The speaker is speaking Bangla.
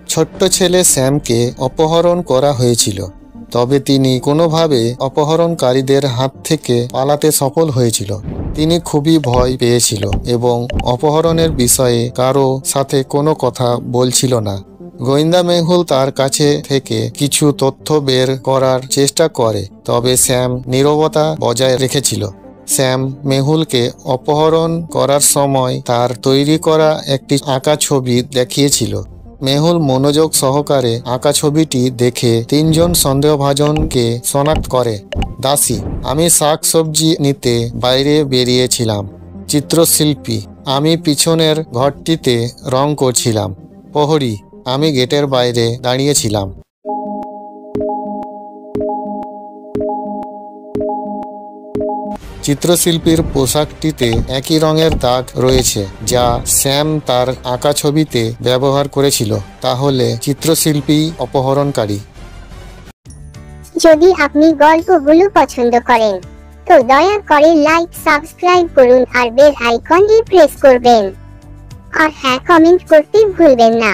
ছোট্ট ছেলে স্যামকে অপহরণ করা হয়েছিল, তবে তিনি কোনোভাবে অপহরণকারীদের হাত থেকে পালাতে সফল হয়েছিল। তিনি খুবই ভয় পেয়েছিল এবং অপহরণের বিষয়ে কারো সাথে কোনো কথা বলছিল না। গোয়েন্দা মেহুল তার কাছে থেকে কিছু তথ্য বের করার চেষ্টা করে, তবে স্যাম নীরবতা বজায় রেখেছিল। স্যাম মেহুলকে অপহরণ করার সময় তার তৈরি করা একটি আঁকা ছবি দেখিয়েছিল। মেহুল মনোযোগ সহকারে আঁকা ছবিটি দেখে তিনজন সন্দেহভাজনকে শনাক্ত করে। দাসী: আমি শাক সবজি নিতে বাইরে বেরিয়েছিলাম। চিত্রশিল্পী: আমি পিছনের ঘরটিতে রং করছিলাম। প্রহরী: আমি গেটের বাইরে দাঁড়িয়েছিলাম। চিত্রশিল্পীর পোশাকটিতে একই রঙের দাগ রয়েছে যা স্যাম তার আঁকা ছবিতে ব্যবহার করেছিল। তাহলে চিত্রশিল্পী অপহরণকারী। যদি আপনি গল্পগুলো পছন্দ করেন তো দয়া করে লাইক, সাবস্ক্রাইব করুন আর বেল আইকনটি প্রেস করবেন। আর হ্যাঁ, কমেন্ট করতে ভুলবেন না।